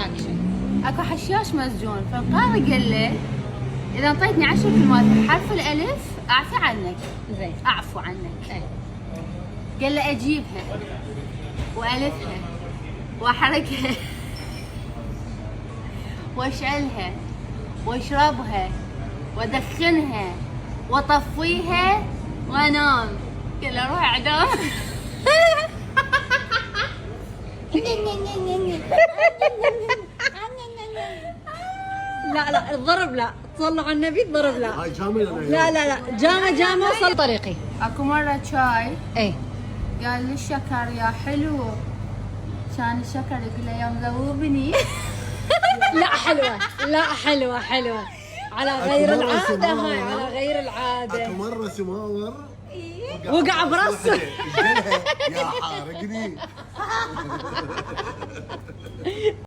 ثاني شيء. اكو حشاش مسجون، فالقاضي قال له اذا انطيتني 10 كلمات بحرف الالف اعفي عنك. زين. اعفو عنك. اي. قال له اجيبها والفها واحركها واشعلها واشربها وادخنها واطفيها وانام. قال له روح اعدام. لا لا الضرب لا، تصلوا على النبي الضرب لا. هاي جامل لا لا لا جامع وصل طريقي. اكو مرة شاي اي. قال لي الشكر يا حلو، كان الشكر يقول له يا مذوبني. لا حلوة، لا حلوة حلوة على غير العادة، هاي على غير العادة. اكو مرة سماور وقع براسه. اجلها يا حارقني.